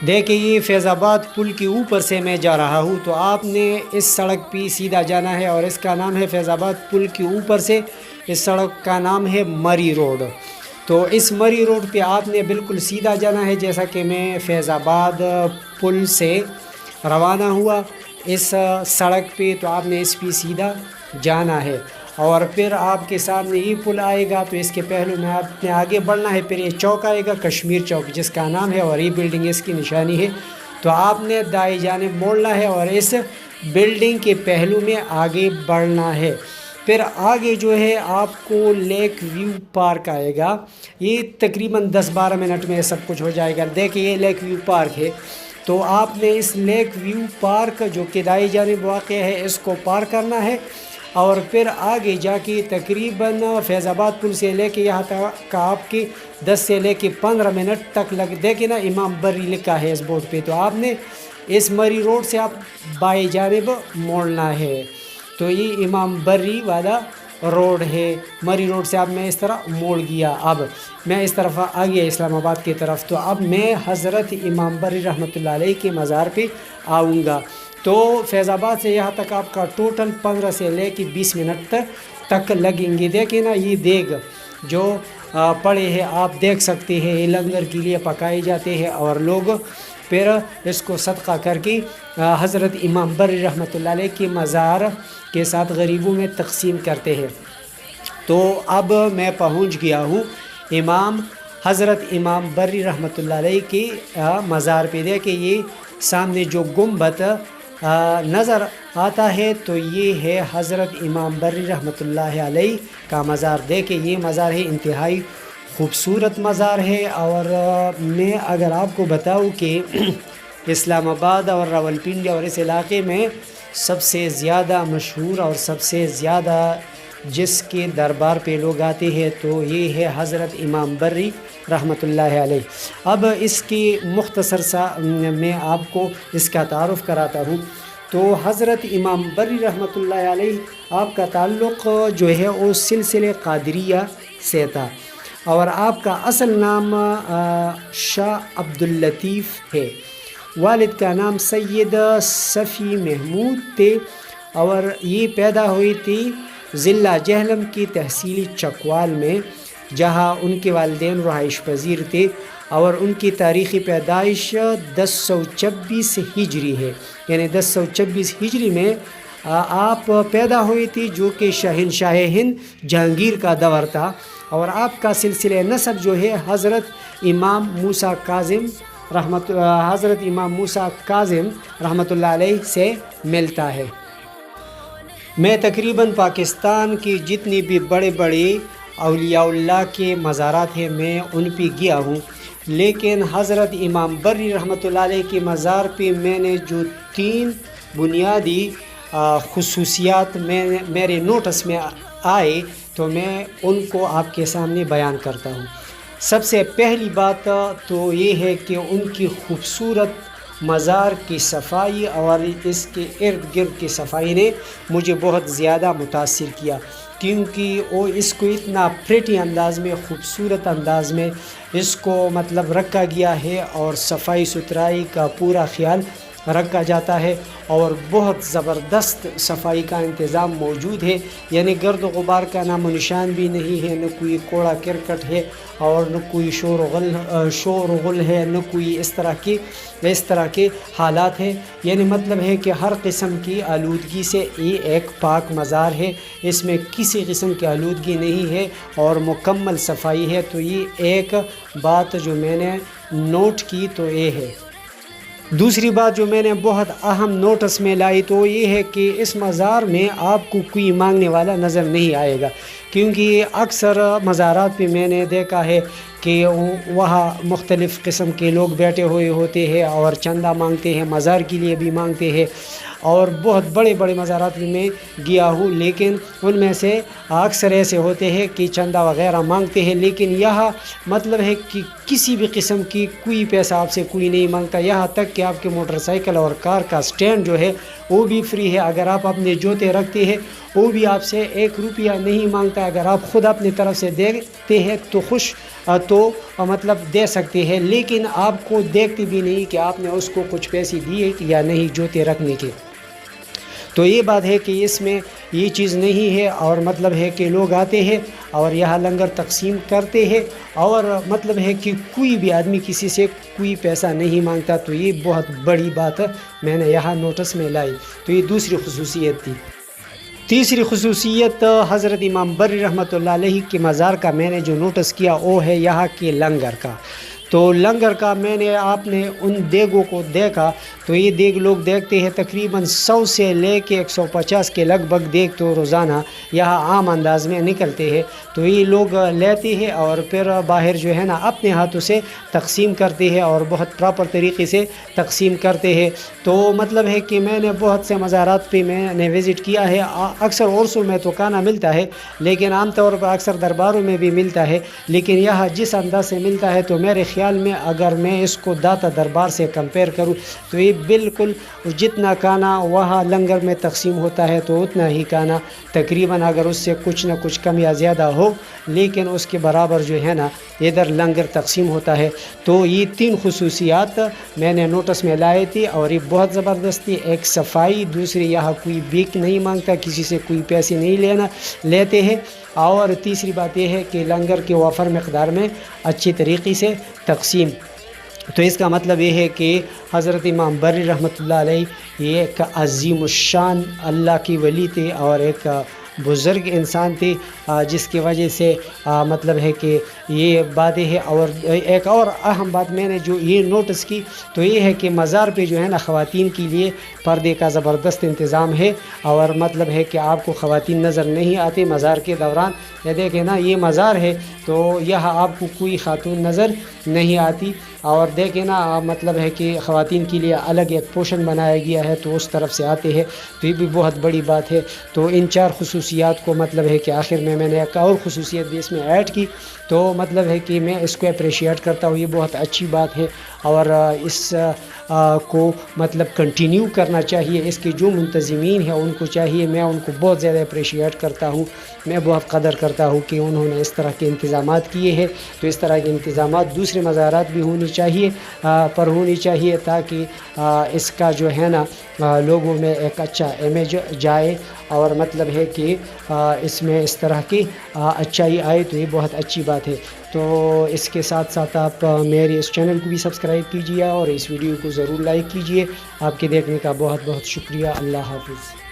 دیکھیں یہ فیض آباد پل کے اوپر سے میں جا رہا ہوں، تو آپ نے اس سڑک پہ سیدھا جانا ہے اور اس کا نام ہے فیض آباد پل کے اوپر سے اس سڑک کا نام ہے مری روڈ۔ تو اس مری روڈ پہ آپ نے بالکل سیدھا جانا ہے، جیسا کہ میں فیض آباد پل سے روانہ ہوا اس سڑک پہ، تو آپ نے اس پہ سیدھا جانا ہے اور پھر آپ کے سامنے یہ پل آئے گا، تو اس کے پہلو میں آپ نے آگے بڑھنا ہے، پھر یہ چوک آئے گا کشمیر چوک جس کا نام ہے، اور یہ بلڈنگ اس کی نشانی ہے۔ تو آپ نے دائیں جانب موڑنا ہے اور اس بلڈنگ کے پہلو میں آگے بڑھنا ہے۔ پھر آگے جو ہے آپ کو لیک ویو پارک آئے گا، یہ تقریباً 10-12 منٹ میں سب کچھ ہو جائے گا۔ دیکھیں یہ لیک ویو پارک ہے، تو آپ نے اس لیک ویو پارک جو کہ دائیں جانب واقع ہے اس کو پار کرنا ہے، اور پھر آگے جا کے تقریباً فیض آباد پل سے لے کے یہاں تک آپ کی 10 سے لے کے 15 منٹ تک دیکھیں نا امام بری لکھا ہے اس بورڈ پہ، تو آپ نے اس مری روڈ سے آپ بائیں جانب موڑنا ہے۔ تو یہ امام بری والا روڈ ہے، مری روڈ سے اب میں اس طرح موڑ گیا، اب میں اس طرف آ گیا اسلام آباد کی طرف۔ تو اب میں حضرت امام بری رحمۃ اللہ علیہ کے مزار پہ آؤں گا۔ تو فیض آباد سے یہاں تک آپ کا ٹوٹل 15 سے لے کے 20 منٹ تک لگیں گے۔ دیکھیں نا یہ دیگ جو پڑے ہیں آپ دیکھ سکتے ہیں، یہ لنگر کے لیے پکائے جاتے ہیں اور لوگ پھر اس کو صدقہ کر کے حضرت امام بری رحمۃ اللہ علیہ کے مزار کے ساتھ غریبوں میں تقسیم کرتے ہیں۔ تو اب میں پہنچ گیا ہوں حضرت امام بری رحمۃ اللہ علیہ کے مزار پہ۔ دیکھیں یہ سامنے جو گنبد نظر آتا ہے تو یہ ہے حضرت امام بری رحمۃ اللہ علیہ کا مزار۔ دیکھیں یہ مزار ہے، انتہائی خوبصورت مزار ہے، اور میں اگر آپ کو بتاؤں کہ اسلام آباد اور راولپنڈی اور اس علاقے میں سب سے زیادہ مشہور اور سب سے زیادہ جس کے دربار پہ لوگ آتے ہیں تو یہ ہے حضرت امام بری رحمۃ اللہ علیہ۔ اب اس کی مختصر سا میں آپ کو اس کا تعارف کراتا ہوں۔ تو حضرت امام بری رحمۃ اللہ علیہ آپ کا تعلق جو ہے وہ سلسلہ قادریہ سے تھا، اور آپ کا اصل نام شاہ عبداللطیف ہے، والد کا نام سید صفی محمود تھے، اور یہ پیدا ہوئی تھی ضلع جہلم کی تحصیلی چکوال میں، جہاں ان کے والدین رہائش پذیر تھے، اور ان کی تاریخی پیدائش 1026 ہجری ہے، یعنی 1026 ہجری میں آپ پیدا ہوئی تھی، جو کہ شہنشاہ ہند جہانگیر کا دور تھا، اور آپ کا سلسلہ نسب جو ہے حضرت امام موسیٰ کاظم رحمۃ اللہ علیہ سے ملتا ہے۔ میں تقریباً پاکستان کی جتنی بھی بڑے بڑے اولیاء اللہ کے مزارات ہیں میں ان پہ گیا ہوں، لیکن حضرت امام بری رحمۃ اللہ علیہ کے مزار پہ میں نے جو 3 بنیادی خصوصیات میرے نوٹس میں آئے تو میں ان کو آپ کے سامنے بیان کرتا ہوں۔ سب سے پہلی بات تو یہ ہے کہ ان کی خوبصورت مزار کی صفائی اور اس کے ارد گرد کی صفائی نے مجھے بہت زیادہ متاثر کیا، کیونکہ وہ اس کو اتنا پریٹی انداز میں، خوبصورت انداز میں اس کو مطلب رکھا گیا ہے، اور صفائی ستھرائی کا پورا خیال رکھا جاتا ہے، اور بہت زبردست صفائی کا انتظام موجود ہے، یعنی گرد و غبار کا نام و نشان بھی نہیں ہے، نہ کوئی کوڑا کرکٹ ہے، اور نہ کوئی شور و غل ہے، نہ کوئی اس طرح کے حالات ہیں، یعنی مطلب ہے کہ ہر قسم کی آلودگی سے یہ ایک پاک مزار ہے، اس میں کسی قسم کی آلودگی نہیں ہے اور مکمل صفائی ہے۔ تو یہ ایک بات جو میں نے نوٹ کی تو یہ ہے۔ دوسری بات جو میں نے بہت اہم نوٹس میں لائی تو یہ ہے کہ اس مزار میں آپ کو کوئی مانگنے والا نظر نہیں آئے گا، کیونکہ اکثر مزارات پہ میں نے دیکھا ہے کہ وہاں مختلف قسم کے لوگ بیٹھے ہوئے ہوتے ہیں اور چندہ مانگتے ہیں، مزار کے لیے بھی مانگتے ہیں، اور بہت بڑے بڑے مزارات میں گیا ہوں، لیکن ان میں سے اکثر ایسے ہوتے ہیں کہ چندہ وغیرہ مانگتے ہیں، لیکن یہاں مطلب ہے کہ کسی بھی قسم کی کوئی پیسہ آپ سے کوئی نہیں مانگتا، یہاں تک کہ آپ کے موٹر سائیکل اور کار کا سٹینڈ جو ہے وہ بھی فری ہے، اگر آپ اپنے جوتے رکھتے ہیں وہ بھی آپ سے 1 روپیہ نہیں مانگتا، اگر آپ خود اپنی طرف سے دیتے ہیں تو خوش تو مطلب دے سکتے ہیں، لیکن آپ کو دیکھتے بھی نہیں کہ آپ نے اس کو کچھ پیسے دیے یا نہیں جوتے رکھنے کے۔ تو یہ بات ہے کہ اس میں یہ چیز نہیں ہے، اور مطلب ہے کہ لوگ آتے ہیں اور یہاں لنگر تقسیم کرتے ہیں، اور مطلب ہے کہ کوئی بھی آدمی کسی سے کوئی پیسہ نہیں مانگتا۔ تو یہ بہت بڑی بات میں نے یہاں نوٹس میں لائی۔ تو یہ دوسری خصوصیت تھی۔ تیسری خصوصیت حضرت امام بری رحمۃ اللہ علیہ کے مزار کا میں نے جو نوٹس کیا وہ ہے یہاں کے لنگر کا۔ تو لنگر کا میں نے آپ نے ان دیگوں کو دیکھا، تو یہ دیگ لوگ دیکھتے ہیں تقریباً 100 سے لے کے 150 کے لگ بھگ دیگ تو روزانہ یہاں عام انداز میں نکلتے ہیں۔ تو یہ لوگ لیتے ہیں اور پھر باہر جو ہے نا اپنے ہاتھوں سے تقسیم کرتے ہیں، اور بہت پراپر طریقے سے تقسیم کرتے ہیں۔ تو مطلب ہے کہ میں نے بہت سے مزارات پہ میں نے وزٹ کیا ہے۔ اکثر عرسوں میں تو کھانا ملتا ہے، لیکن عام طور پر اکثر درباروں میں بھی ملتا ہے، لیکن یہاں جس انداز سے ملتا ہے تو میرے خیال میں اگر میں اس کو داتا دربار سے کمپیئر کروں تو یہ بالکل جتنا کھانا وہاں لنگر میں تقسیم ہوتا ہے تو اتنا ہی کھانا تقریباً، اگر اس سے کچھ نہ کچھ کم یا زیادہ ہو، لیکن اس کے برابر جو ہے نا ادھر لنگر تقسیم ہوتا ہے۔ تو یہ 3 خصوصیات میں نے نوٹس میں لائے تھی، اور یہ بہت زبردست تھی۔ ایک صفائی، دوسری یہاں کوئی بھیک نہیں مانگتا، کسی سے کوئی پیسے نہیں لیتے ہیں، اور تیسری بات یہ ہے کہ لنگر کے وافر مقدار میں اچھی طریقے سے تقسیم۔ تو اس کا مطلب یہ ہے کہ حضرت امام بری رحمۃ اللہ علیہ یہ ایک عظیم الشان اللہ کی ولی تھے، اور ایک بزرگ انسان تھے، جس کی وجہ سے مطلب ہے کہ یہ باتیں ہیں۔ اور ایک اور اہم بات میں نے جو یہ نوٹس کی تو یہ ہے کہ مزار پہ جو ہے نا خواتین کے لیے پردے کا زبردست انتظام ہے، اور مطلب ہے کہ آپ کو خواتین نظر نہیں آتی مزار کے دوران۔ یہ دیکھیں نا، یہ مزار ہے تو یہاں آپ کو کوئی خاتون نظر نہیں آتی، اور دیکھیں نا مطلب ہے کہ خواتین کے لیے الگ ایک پورشن بنایا گیا ہے، تو اس طرف سے آتے ہیں، تو یہ بھی بہت بڑی بات ہے۔ تو ان 4 خصوصیات کو مطلب ہے کہ آخر میں نے ایک اور خصوصیت بھی اس میں ایڈ کی، تو مطلب ہے کہ میں اس کو اپریشیٹ کرتا ہوں، یہ بہت اچھی بات ہے، اور اس کو مطلب کنٹینیو کرنا چاہیے۔ اس کے جو منتظمین ہیں ان کو چاہیے، میں ان کو بہت زیادہ اپریشیٹ کرتا ہوں، میں بہت قدر کرتا ہوں کہ انہوں نے اس طرح کے انتظامات کیے ہیں۔ تو اس طرح کے انتظامات دوسرے مزارات بھی ہونی چاہیے تاکہ اس کا جو ہے نا لوگوں میں ایک اچھا امیج جائے، اور مطلب ہے کہ اس میں اس طرح کی اچھائی آئے، تو یہ بہت اچھی بات ہے۔ تو اس کے ساتھ ساتھ آپ میرے اس چینل کو بھی سبسکرائب کیجیے، اور اس ویڈیو کو ضرور لائک کیجیے۔ آپ کے دیکھنے کا بہت بہت شکریہ۔ اللہ حافظ۔